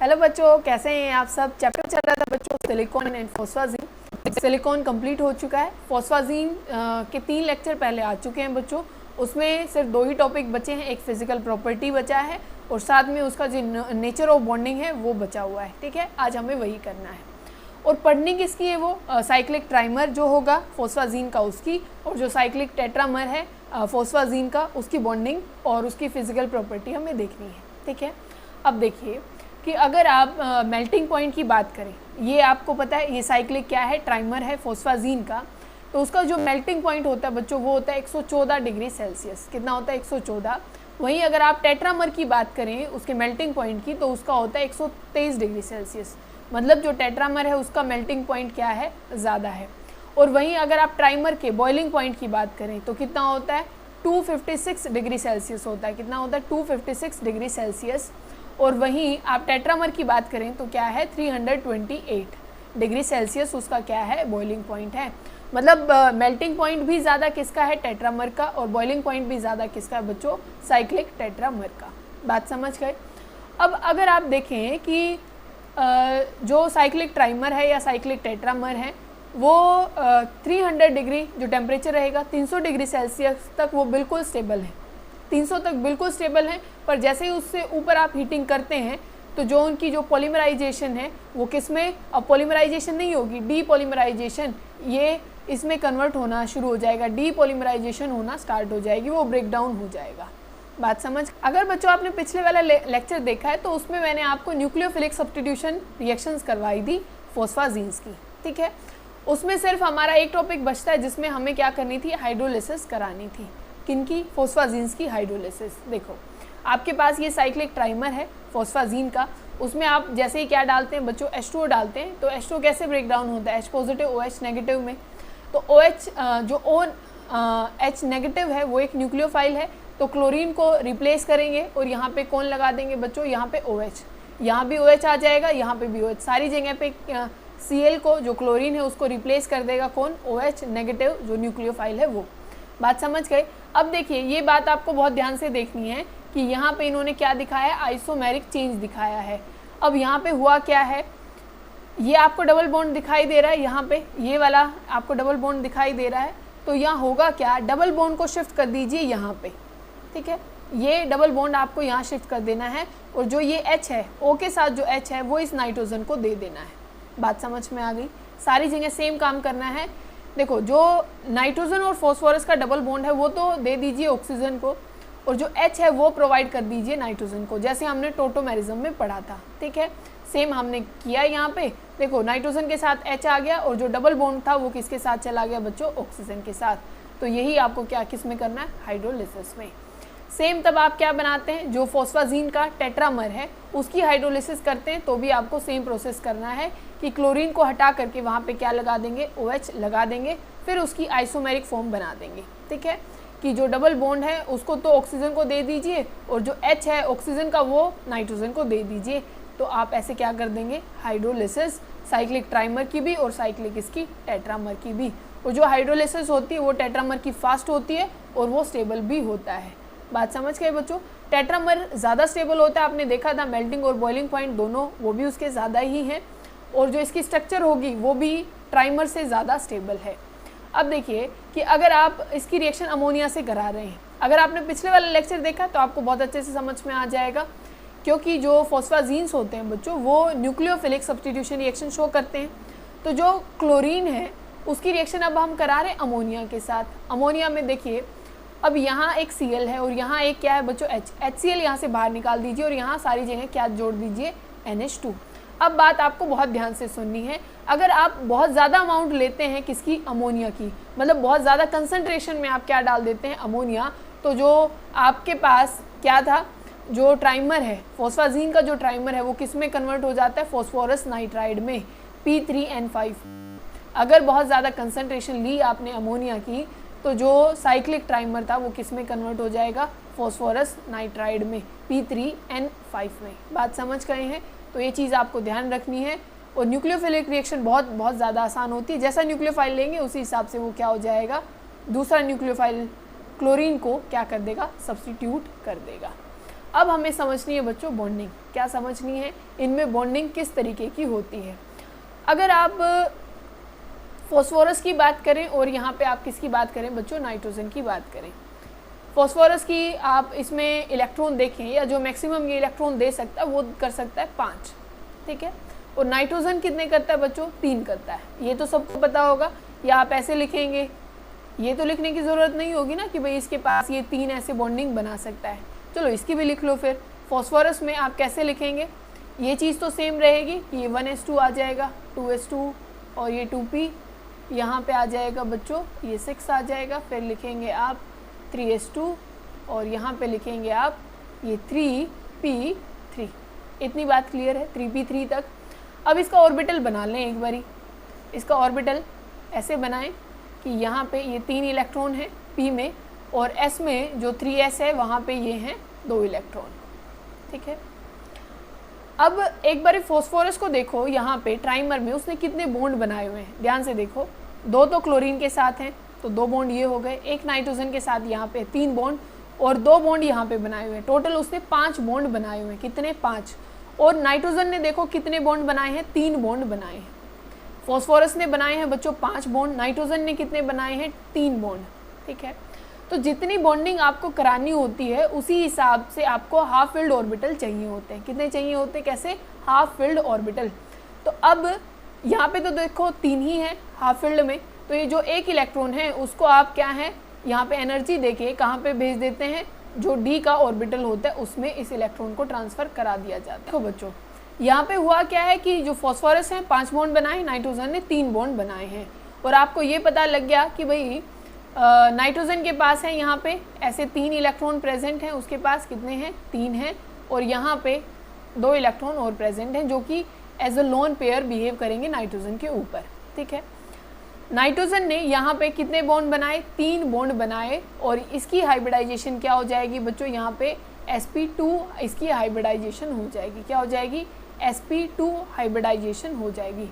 Hello बच्चों, कैसे हैं आप सब। चैप्टर चल रहा था बच्चों सिलिकॉन एंड फॉस्फाजीन। सिलिकॉन कंप्लीट हो चुका है। फॉस्फाजीन के 3 लेक्चर पहले आ चुके हैं बच्चों। उसमें सिर्फ 2 ही टॉपिक बचे हैं, एक फिजिकल प्रॉपर्टी बचा है और साथ में उसका जो नेचर ऑफ बॉन्डिंग है वो बचा हुआ है। ठीक है, आज हमें वही करना है। और पढ़नी किसकी है वो साइक्लिक ट्राइमर जो होगा फॉस्फाजीन का उसकी, और जो साइक्लिक टेट्रामर है फॉस्फाजीन का उसकी बॉन्डिंग और उसकी फिजिकल प्रॉपर्टी हमें देखनी है। ठीक है, अब देखिए कि अगर आप मेल्टिंग पॉइंट की बात करें, ये आपको पता है ये साइक्लिक क्या है, ट्राइमर है फॉस्फाजीन का, तो उसका जो मेल्टिंग पॉइंट होता है बच्चों वो होता है 114 डिग्री सेल्सियस। कितना होता है? 114। वहीं अगर आप टेट्रामर की बात करें उसके मेल्टिंग पॉइंट की, तो उसका होता है 123 डिग्री सेल्सियस। मतलब जो टेट्रामर है उसका मेल्टिंग पॉइंट क्या है, ज़्यादा है। और वहीं अगर आप ट्राइमर के बॉइलिंग पॉइंट की बात करें तो कितना होता है? 256 डिग्री सेल्सियस होता है। कितना होता है? 256 डिग्री सेल्सियस। और वहीं आप टेट्रामर की बात करें तो क्या है? 328 डिग्री सेल्सियस उसका क्या है, बॉइलिंग पॉइंट है। मतलब मेल्टिंग पॉइंट भी ज़्यादा किसका है? टेट्रामर का। और बॉइलिंग पॉइंट भी ज़्यादा किसका है बच्चों? साइक्लिक टेट्रामर का। बात समझ गए। अब अगर आप देखें कि जो साइक्लिक ट्राइमर है या साइक्लिक टेट्रामर है वो 300 डिग्री जो टेम्परेचर रहेगा 300 डिग्री सेल्सियस तक वो बिल्कुल स्टेबल है। 300 तक बिल्कुल स्टेबल है, पर जैसे ही उससे ऊपर आप हीटिंग करते हैं तो जो उनकी जो पॉलीमराइजेशन है वो किस में, अब पॉलीमराइजेशन नहीं होगी, डीपॉलीमराइजेशन, ये इसमें कन्वर्ट होना शुरू हो जाएगा, डीपॉलीमराइजेशन होना स्टार्ट हो जाएगी, वो ब्रेक डाउन हो जाएगा। बात समझ। अगर बच्चों आपने पिछले वाला लेक्चर देखा है तो उसमें मैंने आपको न्यूक्लियोफिलिक सब्स्टिट्यूशन रिएक्शंस करवाई थी फॉस्फाजीन्स की। ठीक है, उसमें सिर्फ हमारा एक टॉपिक बचता है जिसमें हमें क्या करनी थी, हाइड्रोलिसिस करानी थी। किनकी? फॉस्फाजीन्स की हाइड्रोलिसिस। देखो आपके पास ये साइक्लिक ट्राइमर है फॉस्फाजीन का, उसमें आप जैसे ही क्या डालते हैं बच्चों, H2O डालते हैं, तो H2O कैसे ब्रेक डाउन होता है? H पॉजिटिव OH नेगेटिव में। तो OH जो H नेगेटिव है वो एक न्यूक्लियोफाइल है, तो क्लोरीन को रिप्लेस करेंगे और यहाँ पे कौन लगा देंगे बच्चों? यहाँ पे OH। यहाँ भी OH आ जाएगा, यहाँ पे भी OH, सारी जगह पे Cl को जो क्लोरीन है उसको रिप्लेस कर देगा कौन? OH नेगेटिव जो न्यूक्लियोफाइल है वो। बात समझ गए। अब देखिए ये बात आपको बहुत ध्यान से देखनी है कि यहाँ पे इन्होंने क्या दिखाया है, आइसोमेरिक चेंज दिखाया है। अब यहाँ पे हुआ क्या है, ये आपको डबल बॉन्ड दिखाई दे रहा है, यहाँ पे ये वाला आपको डबल बॉन्ड दिखाई दे रहा है, तो यहाँ होगा क्या, डबल बॉन्ड को शिफ्ट कर दीजिए यहाँ पे। ठीक है, ये डबल बॉन्ड आपको यहाँ शिफ्ट कर देना है और जो ये H है, O के साथ जो H है वो इस नाइट्रोजन को दे देना है। बात समझ में आ गई। सारी जगह सेम काम करना है। देखो जो नाइट्रोजन और फॉस्फोरस का डबल बॉन्ड है वो तो दे दीजिए ऑक्सीजन को, और जो H है वो प्रोवाइड कर दीजिए नाइट्रोजन को, जैसे हमने टोटोमेरिज्म में पढ़ा था। ठीक है, सेम हमने किया यहाँ पे। देखो नाइट्रोजन के साथ H आ गया और जो डबल बॉन्ड था वो किसके साथ चला गया बच्चों? ऑक्सीजन के साथ। तो यही आपको क्या किस में करना है? हाइड्रोलिसिस में। सेम तब आप क्या बनाते हैं, जो फॉस्फाजीन का टेट्रामर है उसकी हाइड्रोलिसिस करते हैं तो भी आपको सेम प्रोसेस करना है कि क्लोरीन को हटा करके वहाँ पे क्या लगा देंगे? OH लगा देंगे, फिर उसकी आइसोमेरिक फॉर्म बना देंगे। ठीक है, कि जो डबल बॉन्ड है उसको तो ऑक्सीजन को दे दीजिए और जो H है ऑक्सीजन का वो नाइट्रोजन को दे दीजिए। तो आप ऐसे क्या कर देंगे? हाइड्रोलिसिस साइक्लिक ट्राइमर की भी और साइक्लिक इसकी टेट्रामर की भी। और जो हाइड्रोलिसिस होती है वो टेट्रामर की फास्ट होती है और वो स्टेबल भी होता है। बात समझ गए बच्चों। टेट्रामर ज़्यादा स्टेबल होता है, आपने देखा था मेल्टिंग और बॉइलिंग पॉइंट दोनों वो भी उसके ज़्यादा ही हैं, और जो इसकी स्ट्रक्चर होगी वो भी ट्राइमर से ज़्यादा स्टेबल है। अब देखिए कि अगर आप इसकी रिएक्शन अमोनिया से करा रहे हैं, अगर आपने पिछले वाला लेक्चर देखा तो आपको बहुत अच्छे से समझ में आ जाएगा, क्योंकि जो फॉस्फाजीन्स होते हैं बच्चों वो न्यूक्लियोफिलिक सब्स्टिट्यूशन रिएक्शन शो करते हैं। तो जो क्लोरीन है उसकी रिएक्शन अब हम करा रहे हैं अमोनिया के साथ। अमोनिया में देखिए अब यहाँ एक Cl है और यहाँ एक क्या है बच्चों? HCl यहाँ से बाहर निकाल दीजिए और यहाँ सारी जगह क्या जोड़ दीजिए? NH2। अब बात आपको बहुत ध्यान से सुननी है। अगर आप बहुत ज़्यादा अमाउंट लेते हैं किसकी? अमोनिया की, मतलब बहुत ज़्यादा कंसंट्रेशन में आप क्या डाल देते हैं? अमोनिया, तो जो आपके पास क्या था, जो ट्राइमर है फॉस्फाजीन का, जो ट्राइमर है वो किस में कन्वर्ट हो जाता है? फॉस्फोरस नाइट्राइड में, P3N5। अगर बहुत ज़्यादा कंसंट्रेशन ली आपने अमोनिया की तो जो साइक्लिक ट्राइमर था वो किस में कन्वर्ट हो जाएगा? फॉस्फोरस नाइट्राइड में, P3N5 में। बात समझ गए हैं। तो ये चीज़ आपको ध्यान रखनी है। और न्यूक्लियोफिलिक रिएक्शन बहुत ज़्यादा आसान होती है। जैसा न्यूक्लियोफाइल लेंगे उसी हिसाब से वो क्या हो जाएगा? दूसरा न्यूक्लियोफाइल क्लोरीन को क्या कर देगा? सब्स्टिट्यूट कर देगा। अब हमें समझनी है बच्चों बॉन्डिंग। क्या समझनी है? इनमें बॉन्डिंग किस तरीके की होती है। अगर आप फॉस्फोरस की बात करें और यहाँ पे आप किसकी बात करें बच्चों, नाइट्रोजन की बात करें। फॉस्फोरस की आप इसमें इलेक्ट्रॉन देखें, या जो मैक्सिमम ये इलेक्ट्रॉन दे सकता है वो कर सकता है 5, ठीक है। और नाइट्रोजन कितने करता है बच्चों? 3 करता है। ये तो सबको पता होगा, या आप ऐसे लिखेंगे, ये तो लिखने की ज़रूरत नहीं होगी ना कि भाई इसके पास ये 3 ऐसे बॉन्डिंग बना सकता है। चलो इसकी भी लिख लो फिर। फॉस्फोरस में आप कैसे लिखेंगे? ये चीज़ तो सेम रहेगी, ये 1s2 आ जाएगा, 2s2 और ये 2p यहाँ पे आ जाएगा बच्चों, ये 6 आ जाएगा। फिर लिखेंगे आप 3s2 और यहाँ पे लिखेंगे आप ये 3p3। इतनी बात क्लियर है 3p3 तक। अब इसका ऑर्बिटल बना लें एक बारी। इसका ऑर्बिटल ऐसे बनाएं कि यहाँ पे ये 3 इलेक्ट्रॉन है p में, और s में जो 3s है वहाँ पे ये हैं 2 इलेक्ट्रॉन, ठीक है। अब एक बार फॉस्फोरस को देखो, यहाँ पे ट्राइमर में उसने कितने बॉन्ड बनाए हुए हैं, ध्यान से देखो। 2 तो क्लोरीन के साथ हैं तो 2 बॉन्ड ये हो गए, 1 नाइट्रोजन के साथ यहाँ पे 3 बॉन्ड, और 2 बॉन्ड यहाँ पे बनाए हुए हैं। टोटल उसने 5 बॉन्ड बनाए हुए हैं। कितने? 5। और नाइट्रोजन ने देखो कितने बॉन्ड बनाए हैं? 3 बॉन्ड बनाए हैं। फॉस्फोरस ने बनाए हैं बच्चों 5 बॉन्ड, नाइट्रोजन ने कितने बनाए हैं? 3 बॉन्ड, ठीक है। तो जितनी बॉन्डिंग आपको करानी होती है उसी हिसाब से आपको हाफ फिल्ड ऑर्बिटल चाहिए होते हैं। कितने चाहिए होते हैं? कैसे? Half filled orbital. तो अब यहाँ पे तो देखो 3 ही है हाफ फिल्ड में, तो ये जो 1 इलेक्ट्रॉन है उसको आप क्या है यहाँ पे एनर्जी देके कहाँ पे भेज देते हैं? जो डी का ऑर्बिटल होता है उसमें इस इलेक्ट्रॉन को ट्रांसफ़र करा दिया जाता है। देखो बच्चों यहाँ पे हुआ क्या है कि जो फॉस्फोरस है 5 बॉन्ड बनाए, नाइट्रोजन ने 3 बॉन्ड बनाए हैं। और आपको ये पता लग गया कि भाई नाइट्रोजन के पास है यहाँ पे ऐसे 3 इलेक्ट्रॉन प्रेजेंट हैं, उसके पास कितने हैं? 3 हैं। और यहाँ पे 2 इलेक्ट्रॉन और प्रेजेंट हैं जो कि as a lone pair behave करेंगे नाइट्रोजन के ऊपर, ठीक है। नाइट्रोजन ने यहाँ पे कितने बॉन्ड बनाए? 3 बॉन्ड बनाए, और इसकी हाइब्रिडाइजेशन क्या हो जाएगी बच्चों? यहाँ पे sp2 इसकी हाइब्रिडाइजेशन हो जाएगी। क्या हो जाएगी? sp2 हाइब्रिडाइजेशन हो जाएगी।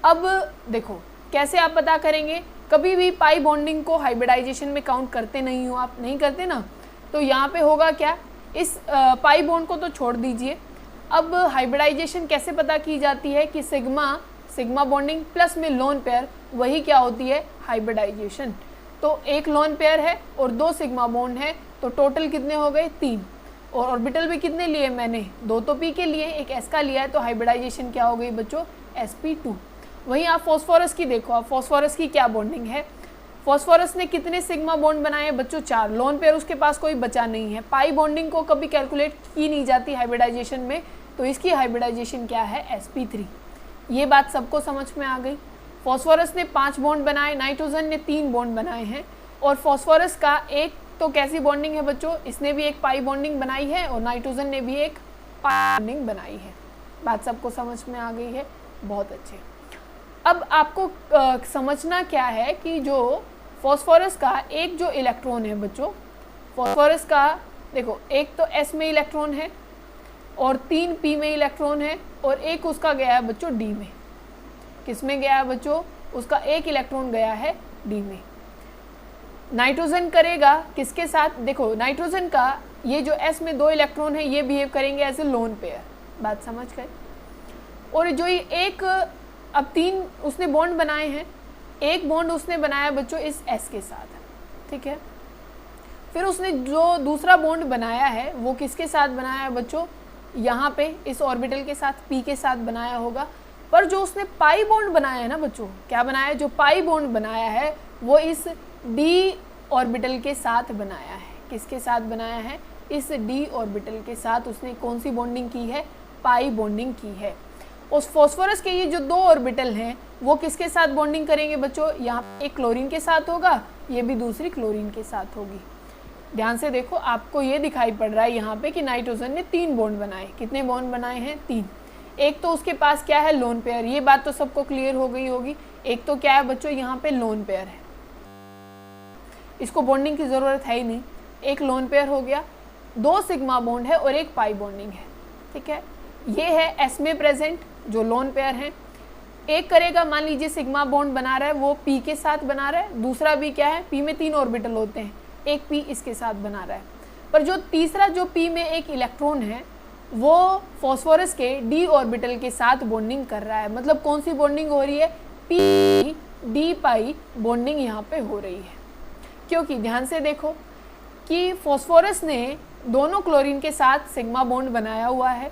अब देखो कैसे आप पता करेंगे? कभी भी पाई बॉन्डिंग को हाइब्रिडाइजेशन में काउंट करते नहीं हो आप, नहीं करते ना, तो यहाँ पे होगा क्या? इस पाई बॉन्ड को तो छोड़ दीजिए। अब हाइब्रिडाइजेशन कैसे पता की जाती है कि सिग्मा बॉन्डिंग प्लस में लोन पेयर, वही क्या होती है? हाइब्रिडाइजेशन। तो 1 लोन पेयर है और 2 सिग्मा बॉन्ड है, तो टोटल कितने हो गए? 3। और ऑर्बिटल भी कितने लिए मैंने? 2 तो p के लिए, 1 s का लिया है, तो हाइब्रिडाइजेशन क्या हो गई बच्चों? sp2। वहीं आप फॉस्फोरस की देखो, आप फॉस्फोरस की क्या बॉन्डिंग है? फॉस्फोरस ने कितने सिग्मा बॉन्ड बनाए हैं बच्चों? 4। लोन पेयर उसके पास कोई बचा नहीं है। पाई बॉन्डिंग को कभी कैलकुलेट की नहीं जाती हाइब्रिडाइजेशन में, तो इसकी हाइब्रिडाइजेशन क्या है? sp3। ये बात सबको समझ में आ गई। फॉस्फोरस ने 5 बॉन्ड बनाए, नाइट्रोजन ने 3 बॉन्ड बनाए हैं, और फॉस्फोरस का एक तो कैसी बॉन्डिंग है बच्चों? इसने भी एक पाई बॉन्डिंग बनाई है और नाइट्रोजन ने भी एक पाई बॉन्डिंग बनाई है। बात सबको समझ में आ गई है? बहुत अच्छे। अब आपको समझना क्या है कि जो फॉस्फोरस का एक जो इलेक्ट्रॉन है बच्चों, फॉस्फोरस का देखो एक तो s में इलेक्ट्रॉन है और 3 p में इलेक्ट्रॉन है, और एक उसका गया है बच्चों d में। किस में गया है बच्चों? उसका 1 इलेक्ट्रॉन गया है d में। नाइट्रोजन करेगा किसके साथ? देखो नाइट्रोजन का ये जो s में 2 इलेक्ट्रॉन है ये बिहेव करेंगे एज ए लोन पेयर। बात समझ गए? और जो ये एक अब 3 उसने बॉन्ड बनाए हैं, एक बॉन्ड उसने बनाया बच्चों इस s के साथ, ठीक है। फिर उसने जो दूसरा बॉन्ड बनाया है वो किसके साथ बनाया है बच्चों? यहाँ पे इस ऑर्बिटल के साथ p के साथ बनाया होगा। पर जो उसने पाई बॉन्ड बनाया है ना बच्चों, क्या बनाया? जो पाई बॉन्ड बनाया है वो इस d ऑर्बिटल के साथ बनाया है। किसके साथ बनाया है? इस d ऑर्बिटल के साथ उसने कौन सी बॉन्डिंग की है? पाई बॉन्डिंग की है। उस फॉस्फोरस के ये जो 2 ऑर्बिटल हैं वो किसके साथ बॉन्डिंग करेंगे बच्चों? यहाँ एक क्लोरीन के साथ होगा, ये भी दूसरी क्लोरीन के साथ होगी। ध्यान से देखो, आपको ये दिखाई पड़ रहा है यहाँ पे कि नाइट्रोजन ने 3 बॉन्ड बनाए। कितने बॉन्ड बनाए हैं? 3। एक तो उसके पास क्या है? Lone pair. ये बात तो सबको क्लियर हो गई होगी। एक तो क्या है बच्चों? यहाँ पे लोन पेयर है, इसको बॉन्डिंग की ज़रूरत है ही नहीं। एक लोन पेयर हो गया, 2 सिग्मा बॉन्ड है और एक पाई बॉन्डिंग है, ठीक है। ये है s में प्रेजेंट जो लोन पेयर है। एक करेगा, मान लीजिए सिग्मा बॉन्ड बना रहा है वो p के साथ बना रहा है, दूसरा भी क्या है? p में 3 ऑर्बिटल होते हैं, एक p इसके साथ बना रहा है। पर जो तीसरा जो p में एक इलेक्ट्रॉन है वो फॉस्फोरस के d ऑर्बिटल के साथ बॉन्डिंग कर रहा है। मतलब कौन सी बॉन्डिंग हो रही है, p d पाई बॉन्डिंग यहाँ पे हो रही है। क्योंकि ध्यान से देखो कि फॉस्फोरस ने दोनों क्लोरीन के साथ सिग्मा बॉन्ड बनाया हुआ है,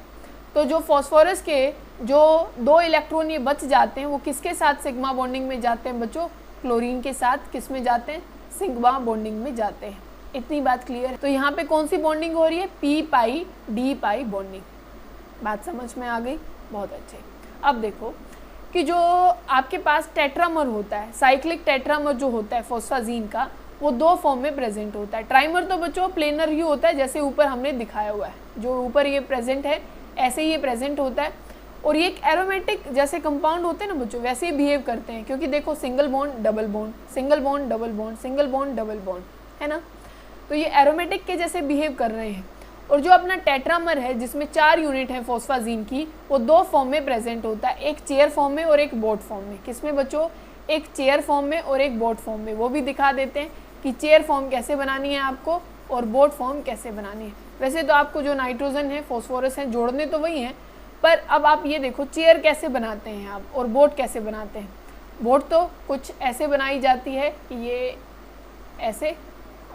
तो जो फॉस्फोरस के जो 2 इलेक्ट्रॉन ये बच जाते हैं वो किसके साथ सिग्मा बॉन्डिंग में जाते हैं बच्चों, क्लोरीन के साथ किस में जाते हैं, सिग्मा बॉन्डिंग में जाते हैं। इतनी बात क्लियर है। तो यहाँ पे कौन सी बॉन्डिंग हो रही है, p पाई d पाई बॉन्डिंग। बात समझ में आ गई, बहुत अच्छे। अब देखो कि जो आपके पास टेट्रामर होता है, साइक्लिक टेट्रामर जो होता है फॉस्फाजीन का, वो 2 फॉर्म में प्रेजेंट होता है। ट्राइमर तो बच्चों प्लेनर ही होता है, जैसे ऊपर हमने दिखाया हुआ है, जो ऊपर ये प्रेजेंट है ऐसे ही ये प्रेजेंट होता है। और ये एक एरोमेटिक जैसे कंपाउंड होते हैं ना बच्चों, वैसे ही बिहेव करते हैं। क्योंकि देखो single bond double bond, single bond double bond, single bond double bond, है ना। तो ये एरोमेटिक के जैसे बिहेव कर रहे हैं। और जो अपना टेट्रामर है जिसमें 4 यूनिट है फॉस्फाजीन की, वो 2 फॉर्म में प्रेजेंट होता है, एक चेयर फॉर्म में और एक बोट फॉर्म में। किसमें बच्चों, एक चेयर फॉर्म में और एक बोट फॉर्म में। वो भी दिखा देते हैं कि चेयर फॉर्म कैसे बनानी है आपको और बोट फॉर्म कैसे बनानी है। वैसे तो आपको जो नाइट्रोजन है, फॉस्फोरस है, जोड़ने तो वही हैं, पर अब आप ये देखो चेयर कैसे बनाते हैं आप और बोट कैसे बनाते हैं। बोट तो कुछ ऐसे बनाई जाती है कि ये ऐसे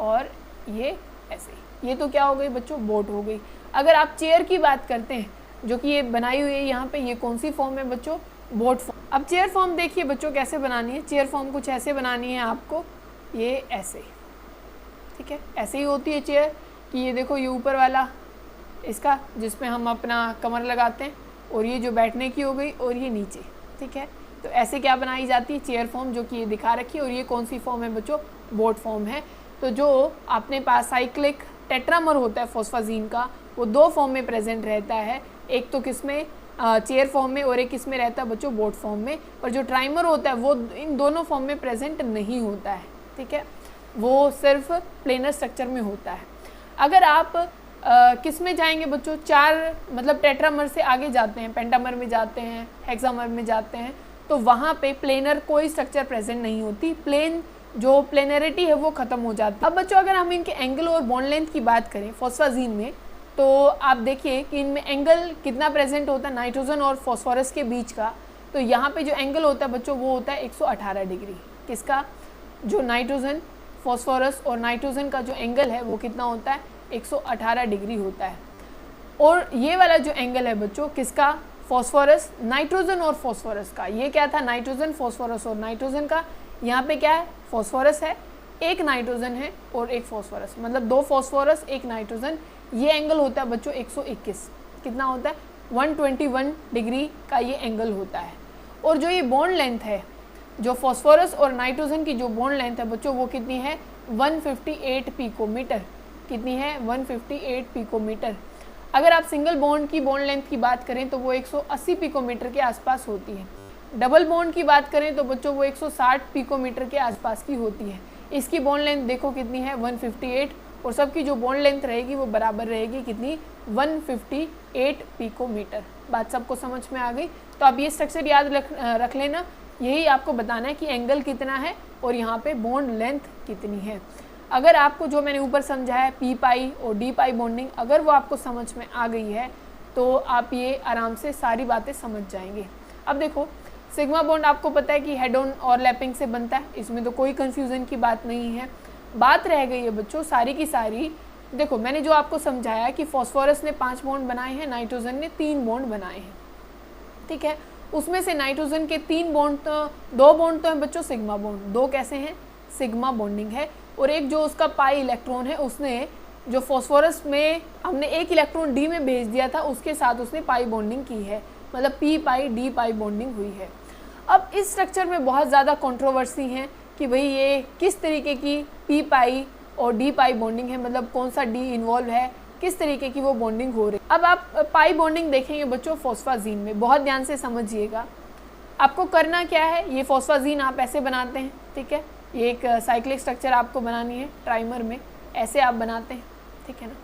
और ये ऐसे, ये तो क्या हो गई बच्चों, बोट हो गई। अगर आप चेयर की बात करते हैं जो कि ये बनाई हुई है यहाँ पे, ये कौन सी फॉर्म है बच्चों, बोट फॉर्म। अब चेयर फॉर्म देखिए बच्चों कैसे बनानी है। चेयर फॉर्म कुछ ऐसे बनानी है आपको, ये ऐसे, ठीक है, ऐसे ही होती है चेयर कि ये देखो ये ऊपर वाला इसका जिसमें हम अपना कमर लगाते हैं, और ये जो बैठने की हो गई, और ये नीचे, ठीक है। तो ऐसे क्या बनाई जाती है, चेयर फॉर्म, जो कि ये दिखा रखी है। और ये कौन सी फॉर्म है बच्चों, बोट फॉर्म है। तो जो अपने पास साइक्लिक टेट्रामर होता है फॉस्फाजीन का, वो 2 फॉर्म में प्रेजेंट रहता है, एक तो किसमें, चेयर फॉर्म में, और एक किसमें रहता है बच्चों, बोट फॉर्म में। और जो ट्राइमर होता है वो इन दोनों फॉर्म में प्रेजेंट नहीं होता है, ठीक है, वो सिर्फ प्लेनर स्ट्रक्चर में होता है। अगर आप किस में जाएंगे बच्चों, 4 मतलब टेट्रामर से आगे जाते हैं, पेंटामर में जाते हैं, हेक्सामर में जाते हैं, तो वहाँ पे प्लेनर कोई स्ट्रक्चर प्रेजेंट नहीं होती, प्लेन जो प्लेनरिटी है वो खत्म हो जाती है। अब बच्चों अगर हम इनके एंगल और बॉन्ड लेंथ की बात करें फॉस्फाजीन में, तो आप देखिए कि इनमें एंगल कितना प्रेजेंट होता है नाइट्रोजन और फॉस्फोरस के बीच का। तो यहाँ पे जो एंगल होता है बच्चों वो होता है 118 डिग्री। किसका, जो नाइट्रोजन, फॉस्फोरस और नाइट्रोजन का जो एंगल है वो कितना होता है, 118 डिग्री होता है। और ये वाला जो एंगल है बच्चों किसका, फॉस्फोरस, नाइट्रोजन और फॉस्फोरस का। ये क्या था, नाइट्रोजन, फॉस्फोरस और नाइट्रोजन का। यहाँ पे क्या है, फॉस्फोरस है, एक नाइट्रोजन है और एक फॉस्फोरस, मतलब 2 फॉस्फोरस 1 नाइट्रोजन। ये एंगल होता है बच्चों 121, कितना होता है, 121 डिग्री का ये एंगल होता है। और जो ये बॉन्ड लेंथ है, जो फॉस्फोरस और नाइट्रोजन की जो बॉन्ड लेंथ है बच्चों वो कितनी है, 158 पिकोमीटर। कितनी है, 158 पिकोमीटर। अगर आप सिंगल बॉन्ड की बॉन्ड लेंथ की बात करें तो वो 180 पिकोमीटर के आसपास होती है। डबल बॉन्ड की बात करें तो बच्चों वो 160 पिकोमीटर के आसपास की होती है। इसकी बॉन्ड लेंथ देखो कितनी है, 158, और सबकी जो बॉन्ड लेंथ रहेगी वो बराबर रहेगी, कितनी, 158 पिकोमीटर। बात सबको समझ में आ गई। तो आप ये स्ट्रक्चर याद रख लेना, यही आपको बताना है कि एंगल कितना है और यहाँ पे बॉन्ड लेंथ कितनी है। अगर आपको जो मैंने ऊपर समझाया p पाई और d पाई बॉन्डिंग, अगर वो आपको समझ में आ गई है तो आप ये आराम से सारी बातें समझ जाएंगे। अब देखो सिग्मा बॉन्ड आपको पता है कि हेड ऑन ओवरलैपिंग से बनता है, इसमें तो कोई कंफ्यूजन की बात नहीं है। बात रह गई है बच्चों सारी की सारी, देखो मैंने जो आपको समझाया कि फॉस्फोरस ने 5 बॉन्ड बनाए हैं, नाइट्रोजन ने 3 बॉन्ड बनाए हैं, ठीक है। उसमें से नाइट्रोजन के 3 बॉन्ड तो 2 बॉन्ड तो हैं बच्चों सिग्मा बॉन्ड, 2 कैसे हैं, सिग्मा बॉन्डिंग है। और एक जो उसका पाई इलेक्ट्रॉन है, उसने जो फॉस्फोरस में हमने 1 इलेक्ट्रॉन डी में भेज दिया था, उसके साथ उसने पाई बॉन्डिंग की है, मतलब p पाई d पाई बॉन्डिंग हुई है। अब इस स्ट्रक्चर में बहुत ज़्यादा कंट्रोवर्सी है कि भाई ये किस तरीके की p पाई और d पाई बॉन्डिंग है, मतलब कौन सा d इन्वॉल्व है, किस तरीके की वो बॉन्डिंग हो रही है। अब आप पाई बॉन्डिंग देखेंगे बच्चों फॉस्फाजीन में, बहुत ध्यान से समझिएगा। आपको करना क्या है, ये फॉस्फाजीन आप ऐसे बनाते हैं, ठीक है, ये एक साइक्लिक स्ट्रक्चर आपको बनानी है ट्राइमर में, ऐसे आप बनाते हैं, ठीक है ना।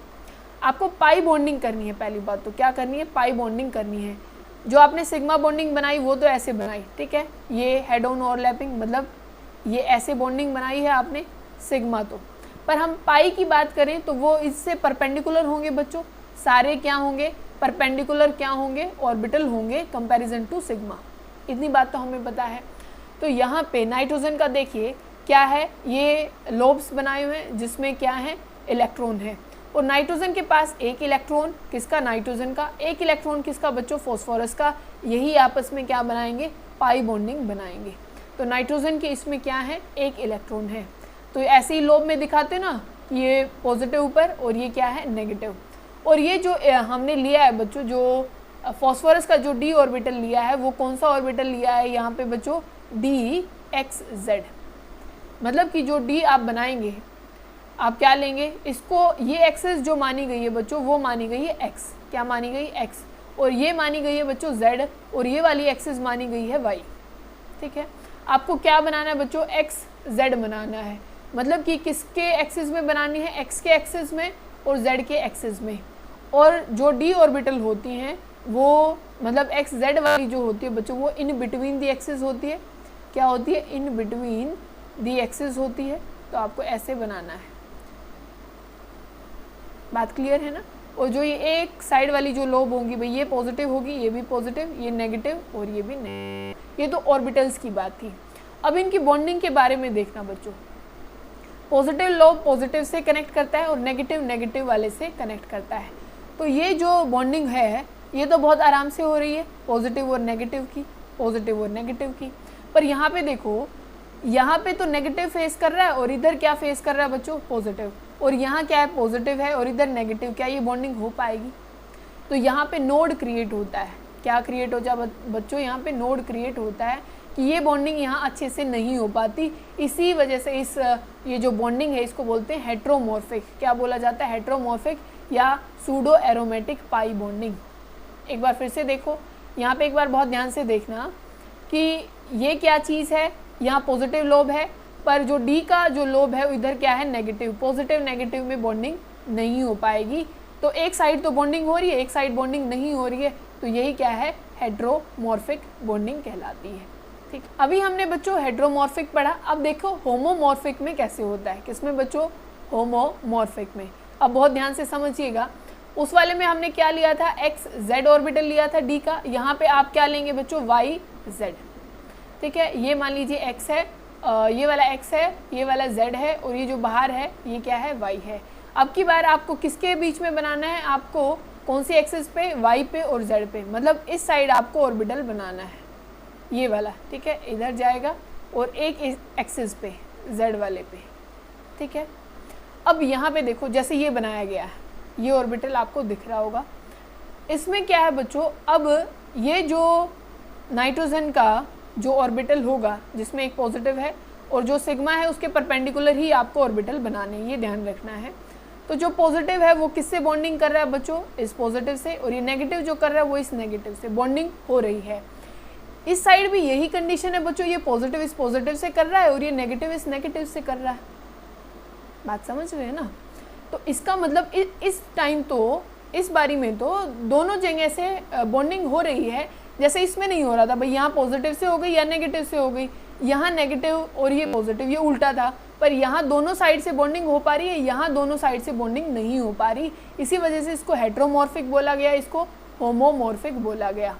आपको पाई बॉन्डिंग करनी है, पहली बात तो क्या करनी है, पाई बॉन्डिंग करनी है। जो आपने सिग्मा बॉन्डिंग बनाई वो तो ऐसे बनाई, ठीक है, ये हेड ऑन ओवरलैपिंग, मतलब ये ऐसे बॉन्डिंग बनाई है आपने सिग्मा तो। पर हम पाई की बात करें तो वो इससे परपेंडिकुलर होंगे बच्चों, सारे क्या होंगे, परपेंडिकुलर क्या होंगे, ऑर्बिटल होंगे कंपैरिजन टू सिग्मा। इतनी बात तो हमें पता है। तो यहाँ पे नाइट्रोजन का देखिए क्या है, ये लोब्स बनाए हुए हैं जिसमें क्या है, इलेक्ट्रॉन है, और नाइट्रोजन के पास एक इलेक्ट्रॉन, किसका, नाइट्रोजन का, एक इलेक्ट्रॉन किसका बच्चों, फॉस्फोरस का। यही आपस में क्या बनाएंगे, पाई बॉन्डिंग बनाएंगे। तो नाइट्रोजन के इसमें क्या है, एक इलेक्ट्रॉन है। तो ऐसे ही लोब में दिखाते ना, ये पॉजिटिव ऊपर और ये क्या है, नेगेटिव। और ये जो हमने लिया है बच्चों, जो फॉस्फोरस का जो डी ऑर्बिटल लिया है वो कौन सा ऑर्बिटल लिया है यहाँ पे बच्चों, DXZ। मतलब कि जो डी आप बनाएंगे, आप क्या लेंगे इसको, ये एक्सेस जो मानी गई है बच्चों वो मानी गई है x, क्या मानी गई, x, और ये मानी गई है बच्चों z, और ये वाली एक्सेस मानी गई है y। ठीक है, आपको क्या बनाना है बच्चों, XZ बनाना है। मतलब कि किसके एक्सिस में बनानी है, x के एक्सिस में और z के एक्सिस में। और जो डी ऑर्बिटल होती हैं वो मतलब XZ वाली जो होती है बच्चों वो इन बिटवीन दी एक्सिस होती है। क्या होती है, इन बिटवीन दी एक्सिस होती है। तो आपको ऐसे बनाना है, बात क्लियर है ना। और जो ये एक साइड वाली जो लोब होंगी भाई, ये पॉजिटिव होगी, ये भी पॉजिटिव, ये नेगेटिव और ये भी नेगेटिव। ये तो ऑर्बिटल्स की बात थी। अब इनकी बॉन्डिंग के बारे में देखना बच्चों, पॉजिटिव लोब पॉजिटिव से कनेक्ट करता है और नेगेटिव नेगेटिव वाले से कनेक्ट करता है। तो ये जो बॉन्डिंग है ये तो बहुत आराम से हो रही है, पॉजिटिव और नेगेटिव की, पॉजिटिव और नेगेटिव की। पर यहाँ पे देखो, यहाँ पे तो नेगेटिव फेस कर रहा है और इधर क्या फेस कर रहा है बच्चों, पॉजिटिव, और यहाँ क्या है, पॉजिटिव है और इधर नेगेटिव। क्या ये बॉन्डिंग हो पाएगी? तो यहाँ पे नोड क्रिएट होता है। क्या क्रिएट हो जाए बच्चों, यहाँ पे नोड क्रिएट होता है कि ये बॉन्डिंग यहाँ अच्छे से नहीं हो पाती। इसी वजह से इस ये जो बॉन्डिंग है इसको बोलते हैं हेट्रोमॉर्फिक। क्या बोला जाता है, हेट्रोमॉर्फिक या सूडो एरोमेटिक पाई बॉन्डिंग। एक बार फिर से देखो, यहाँ पे एक बार बहुत ध्यान से देखना कि ये क्या चीज़ है, यहाँ पॉजिटिव लोब है, पर जो डी का जो लोब है इधर क्या है, नेगेटिव। पॉजिटिव नेगेटिव में बॉन्डिंग नहीं हो पाएगी। तो एक साइड तो बॉन्डिंग हो रही है, एक साइड बॉन्डिंग नहीं हो रही है। तो यही क्या है, हेट्रोमॉर्फिक बॉन्डिंग कहलाती है। ठीक, अभी हमने बच्चों हेट्रोमॉर्फिक पढ़ा। अब देखो होमोमॉर्फिक में कैसे होता है। किसमें बच्चों, होमोमॉर्फिक में। अब बहुत ध्यान से समझिएगा, उस वाले में हमने क्या लिया था, XZ ऑर्बिटल लिया था डी का। यहाँ पे आप क्या लेंगे बच्चों, YZ। ठीक है, ये मान लीजिए x है, ये वाला x है, ये वाला z है, और ये जो बाहर है ये क्या है, y है। अब की बार आपको किसके बीच में बनाना है, आपको कौन सी एक्सिस पे, y पे और z पे। मतलब इस साइड आपको ऑर्बिटल बनाना है, ये वाला। ठीक है, इधर जाएगा और एक एक्सिस पे, z वाले पे। ठीक है, अब यहाँ पे देखो जैसे ये बनाया गया है, ये ऑर्बिटल आपको दिख रहा होगा। इसमें क्या है बच्चों, अब ये जो नाइट्रोजन का जो ऑर्बिटल होगा जिसमें एक पॉजिटिव है और जो सिग्मा है उसके परपेंडिकुलर ही आपको ऑर्बिटल बनाने हैं, ये ध्यान रखना है। तो जो पॉजिटिव है वो किससे बॉन्डिंग कर रहा है बच्चों, इस पॉजिटिव से, और ये नेगेटिव जो कर रहा है वो इस नेगेटिव से बॉन्डिंग हो रही है। इस साइड भी यही कंडीशन है बच्चों, ये पॉजिटिव इस पॉजिटिव से कर रहा है और ये नेगेटिव इस नेगेटिव से कर रहा है। बात समझ रहे हैं ना। तो इसका मतलब इस टाइम तो, इस बारी में तो दोनों जगह से बॉन्डिंग हो रही है। जैसे इसमें नहीं हो रहा था भाई, यहाँ पॉजिटिव से हो गई या नेगेटिव से हो गई, यहाँ नेगेटिव और ये पॉजिटिव, ये उल्टा था। पर यहाँ दोनों साइड से बॉन्डिंग हो पा रही है, यहाँ दोनों साइड से बॉन्डिंग नहीं हो पा रही। इसी वजह से इसको हेट्रोमॉर्फिक बोला गया, इसको होमोमॉर्फिक बोला गया।